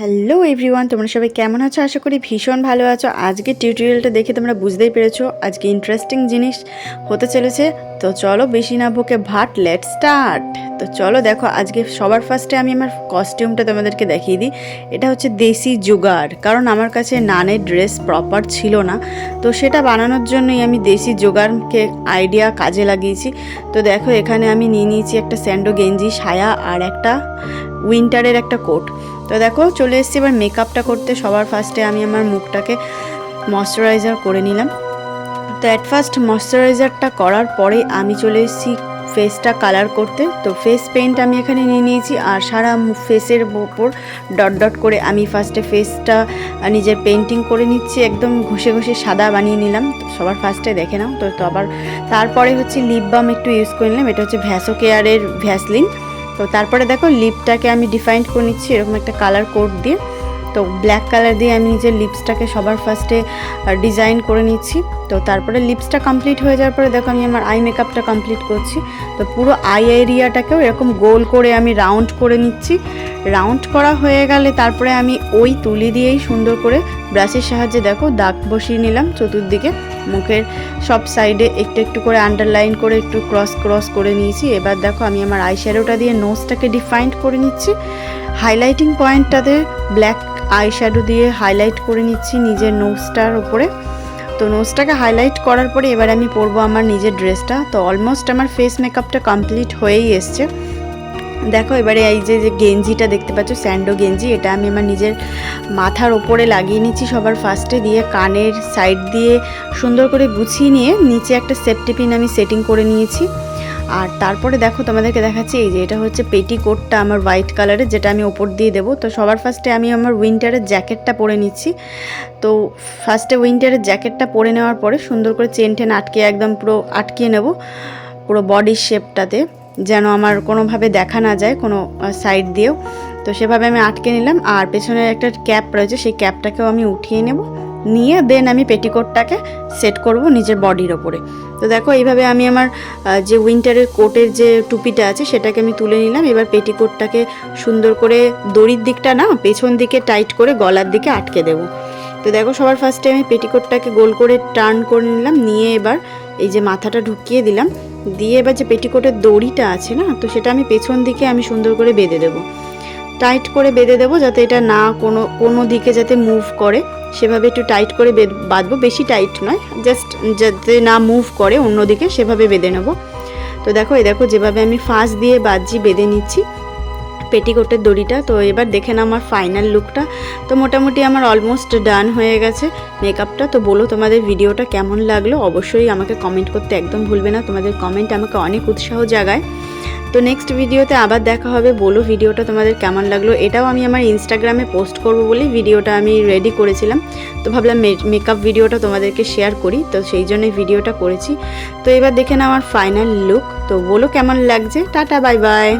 Hello everyone, তোমরা সবাই কেমন আছো? আশা করি ভীষণ ভালো আছো। আজকে টিউটোরিয়ালটা দেখে তোমরা বুঝতেই পেরেছো আজকে ইন্টারেস্টিং জিনিস হতে চলেছে। তো চলো বেশি না বকে ভাট লেট স্টার্ট। তো চলো দেখো, আজকে সবার ফার্স্টে আমি আমার কস্টিউমটা তোমাদেরকে দেখিয়ে দিই। এটা হচ্ছে দেশি জোগাড়, কারণ আমার কাছে নানের ড্রেস প্রপার ছিল না, তো সেটা বানানোর জন্যই আমি দেশি জোগাড়কে আইডিয়া কাজে লাগিয়েছি। তো দেখো, এখানে আমি নিয়ে নিয়েছি একটা স্যান্ডো গেঞ্জি, সায়া আর একটা উইন্টারের একটা কোট। তো দেখো চলে এসেছি এবার মেকআপটা করতে। সবার ফার্স্টে আমি আমার মুখটাকে ময়শ্চারাইজার করে নিলাম। তো অ্যাট ফার্স্ট ময়শ্চারাইজারটা করার পরে আমি চলে এসেছি ফেসটা কালার করতে। তো ফেস পেইন্ট আমি এখানে নিয়ে নিয়েছি, আর সারা ফেসের ওপর ডট ডট করে আমি ফার্স্টে ফেসটা নিজের পেন্টিং করে নিচ্ছি, একদম ঘষে ঘষে সাদা বানিয়ে নিলাম। তো সবার ফার্স্টে দেখে নাও। তো আবার তারপরে হচ্ছে লিপ বাম একটু ইউজ করে নিলাম, এটা হচ্ছে ভ্যাসো কেয়ারের ভ্যাসলিন। তো তারপরে দেখো লিপটাকে আমি ডিফাইন করে নিচ্ছি এরকম একটা কালার কোড দিয়ে। তো ব্ল্যাক কালার দিয়ে আমি নিজের লিপসটাকে সবার ফার্স্টে ডিজাইন করে নিচ্ছি। তো তারপরে লিপসটা কমপ্লিট হয়ে যাওয়ার পরে দেখো আমি আমার আই মেকআপটা কমপ্লিট করছি। তো পুরো আই এরিয়াটাকেও এরকম গোল করে আমি রাউন্ড করে নিচ্ছি। রাউন্ড করা হয়ে গেলে তারপরে আমি ওই তুলি দিয়েই সুন্দর করে ব্রাশের সাহায্যে দেখো দাগ বসিয়ে নিলাম চতুর্দিকে। মুখের সব সাইডে একটু একটু করে আন্ডারলাইন করে একটু ক্রস করে নিয়েছি। এবার দেখো আমি আমার আই শ্যাডোটা দিয়ে নোজটাকে ডিফাইন করে নিচ্ছি। হাইলাইটিং পয়েন্টটাতে ব্ল্যাক আই শ্যাডো দিয়ে হাইলাইট করে নিচ্ছি নিজের নোজটার উপরে। তো নোজটাকে হাইলাইট করার পরে এবার আমি পরবো আমার নিজের ড্রেসটা। তো অলমোস্ট আমার ফেস মেকআপটা কমপ্লিট হয়েই এসছে। দেখো এবারে এই যে গেঞ্জিটা দেখতে পাচ্ছ, স্যান্ডো গেঞ্জি, এটা আমি আমার নিজের মাথার ওপরে লাগিয়ে নিচ্ছি সবার ফার্স্টে, দিয়ে কানের সাইড দিয়ে সুন্দর করে গুছিয়ে নিয়ে নিচে একটা সেফটি পিন আমি সেটিং করে নিয়েছি। আর তারপরে দেখো তোমাদেরকে দেখাচ্ছি, এই যে এটা হচ্ছে পেটিকোটটা আমার হোয়াইট কালারের, যেটা আমি ওপর দিয়ে দেবো। তো সবার ফার্স্টে আমি আমার উইন্টারের জ্যাকেটটা পরে নিচ্ছি। তো ফার্স্টে উইন্টারের জ্যাকেটটা পরে নেওয়ার পরে সুন্দর করে চেন টেন আটকে একদম পুরো আটকিয়ে নেব পুরো বডির শেপটাতে, যেন আমার কোনোভাবে দেখা না যায় কোনো সাইড দিয়েও। তো সেভাবে আমি আটকে নিলাম। আর পেছনে একটা ক্যাপ রয়েছে, সেই ক্যাপটাকেও আমি উঠিয়ে নেব, নিয়ে দেন আমি পেটিকোটটাকে সেট করব নিজের বডির ওপরে। তো দেখো এইভাবে আমি আমার যে উইন্টারের কোটের যে টুপিটা আছে সেটাকে আমি তুলে নিলাম। এবার পেটিকোটটাকে সুন্দর করে দড়ির দিকটা না পেছন দিকে টাইট করে গলার দিকে আটকে দেব। তো দেখো সবার ফার্স্টে আমি পেটিকোটটাকে গোল করে টার্ন করে নিলাম, নিয়ে এবার এই যে মাথাটা ঢুকিয়ে দিলাম, দিয়ে এবার যে পেটিকোটের দড়িটা আছে না, তো সেটা আমি পেছন দিকে আমি সুন্দর করে বেঁধে দেবো, টাইট করে বেঁধে দেবো, যাতে এটা না কোনো দিকে যাতে মুভ করে সেভাবে একটু টাইট করে বাঁধবো, বেশি টাইট নয়, জাস্ট যাতে না মুভ করে অন্যদিকে সেভাবে বেঁধে নেব। তো দেখো যেভাবে আমি ফাঁস দিয়ে বাঁধছি বেঁধে নিচ্ছি পেটিকোটের দড়িটা। তো এবার দেখে না আমার ফাইনাল লুকটা। তো মোটামুটি আমার অলমোস্ট ডান হয়ে গেছে মেকআপটা। তো বলো তোমাদের ভিডিওটা কেমন লাগলো, অবশ্যই আমাকে কমেন্ট করতে একদম ভুলবে না, তোমাদের কমেন্ট আমাকে অনেক উৎসাহ জাগায়। তো নেক্সট ভিডিওতে আবার দেখা হবে। বলো ভিডিওটা তোমাদের কেমন লাগলো। এটাও আমি আমার ইনস্টাগ্রামে পোস্ট করব বলে ভিডিওটা আমি রেডি করেছিলাম। তো ভাবলাম মেকআপ ভিডিওটা তোমাদেরকে শেয়ার করি, তো সেই জন্যই ভিডিওটা করেছি। তো এবার দেখে না আমার ফাইনাল লুক। তো বলো কেমন লাগছে। Tata, bye bye.